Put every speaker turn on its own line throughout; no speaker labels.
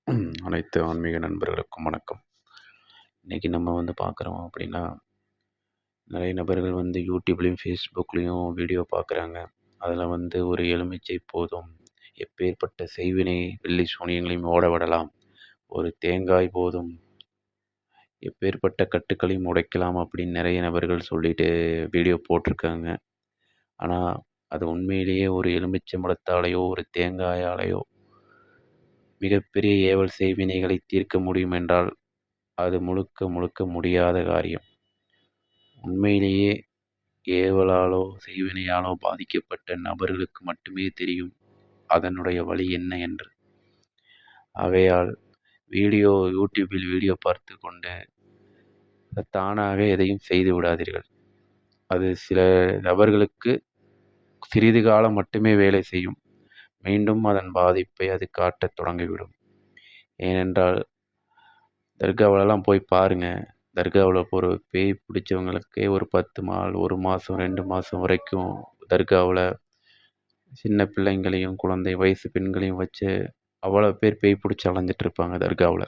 அனைத்து ஆன்மீக நண்பர்களுக்கும் வணக்கம். இன்னைக்கு நம்ம பார்க்குறோம் அப்படின்னா, நிறைய நபர்கள் யூடியூப்லேயும் ஃபேஸ்புக்லேயும் வீடியோ பார்க்குறாங்க. அதில் ஒரு எலுமிச்சை போதும், எப்பேற்பட்ட செய்வினை பில்லி சூனியங்களையும் ஓட விடலாம். ஒரு தேங்காய் போதும், எப்பேற்பட்ட கட்டுக்களையும் உடைக்கலாம் அப்படின்னு நிறைய நபர்கள் சொல்லிட்டு வீடியோ போட்டிருக்காங்க. ஆனால் அது உண்மையிலேயே ஒரு எலுமிச்சம்பழத்தாலேயோ ஒரு தேங்காயாலேயோ மிகப்பெரிய ஏவல் செய்வினைகளை தீர்க்க முடியும் என்றால் அது முழுக்க முழுக்க முடியாத காரியம். உண்மையிலேயே ஏவலாலோ செய்வினையாலோ பாதிக்கப்பட்ட நபர்களுக்கு மட்டுமே தெரியும் அதனுடைய வழி என்ன என்று. ஆகையால் யூடியூபில் வீடியோ பார்த்து கொண்டு தானாக எதையும் செய்து விடாதீர்கள். அது சில நபர்களுக்கு சிறிது காலம் மட்டுமே வேலை செய்யும். மீண்டும் அதன் பாதிப்பை அது காட்டத் தொடங்கிவிடும். ஏனென்றால் தர்காவிலலாம் போய் பாருங்க. தர்காவில் ஒரு பேய் பிடிச்சவங்களுக்கே ஒரு 10 நாள், 1 மாதம், 2 மாதம் வரைக்கும் தர்காவில் சின்ன பிள்ளைங்களையும், குழந்தை வயசு பெண்களையும் வச்சு அவ்வளோ பேர் பேய் பிடிச்சி அலைஞ்சிட்டு இருப்பாங்க தர்காவில்.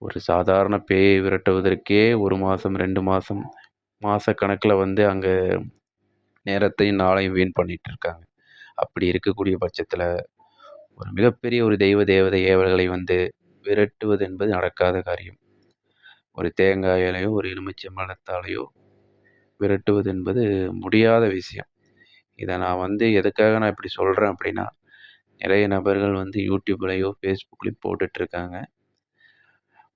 ஒரு சாதாரண பேயை விரட்டுவதற்கே 1 மாதம், 2 மாதம், மாதக்கணக்கில் அங்கே நேரத்தையும் நாளையும் வீண் பண்ணிட்டு இருக்காங்க. அப்படி இருக்கக்கூடிய பட்சத்தில் ஒரு மிகப்பெரிய ஒரு தெய்வ தேவதை ஏவல்களை விரட்டுவது என்பது நடக்காத காரியம். ஒரு தேங்காயாலேயோ ஒரு எலுமிச்சம்பழத்தாலேயோ விரட்டுவது என்பது முடியாத விஷயம். இதை நான் எதுக்காக நான் இப்படி சொல்கிறேன் அப்படின்னா, நிறைய நபர்கள் யூடியூப்லேயோ ஃபேஸ்புக்லேயோ போட்டுட்ருக்காங்க.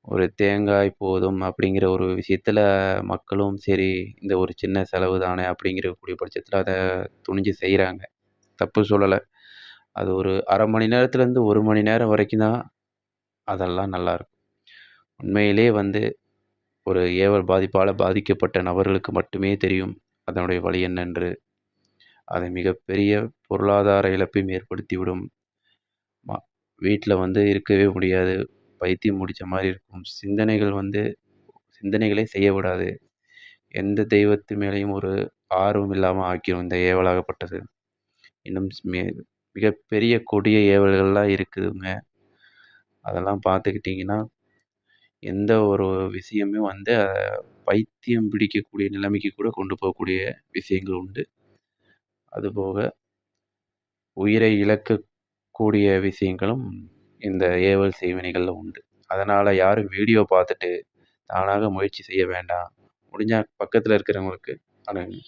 ஒரு தேங்காய் போதும் அப்படிங்கிற ஒரு விஷயத்தில் மக்களும் சரி, இந்த ஒரு சின்ன செலவு தானே அப்படிங்கிற கூடிய பட்சத்தில் அதை துணிஞ்சு செய்கிறாங்க. தப்பு சொல்லலை. அது ஒரு அரை மணி நேரத்துலேருந்து 1 மணி நேரம் வரைக்கும் தான் அதெல்லாம் நல்லாயிருக்கும். உண்மையிலே ஒரு ஏவல் பாதிப்பால் பாதிக்கப்பட்ட நபர்களுக்கு மட்டுமே தெரியும் அதனுடைய வழி என்னென்று. அது மிகப்பெரிய பொருளாதார இழப்பையும் ஏற்படுத்திவிடும். வீட்டில் இருக்கவே முடியாது. பைத்தியம் முடித்த மாதிரி இருக்கும். சிந்தனைகளே செய்ய விடாது. எந்த தெய்வத்து மேலேயும் ஒரு ஆர்வம் இல்லாமல் ஆக்கிரும் இந்த ஏவலாகப்பட்டது. இன்னும் மிகப்பெரிய கொடிய ஏவல்கள்லாம் இருக்குதுங்க. அதெல்லாம் பார்த்துக்கிட்டிங்கன்னா எந்த ஒரு விஷயமே பைத்தியம் பிடிக்கக்கூடிய நிலைமைக்கு கூட கொண்டு போகக்கூடிய விஷயங்கள் உண்டு. அதுபோக உயிரை இழக்கக்கூடிய விஷயங்களும் இந்த ஏவல் செய்வினைகளில் உண்டு. அதனால் யாரும் வீடியோ பார்த்துட்டு தானாக முயற்சி செய்ய வேண்டாம். முடிஞ்சால் பக்கத்தில் இருக்கிறவங்களுக்கு அனுப்புங்க.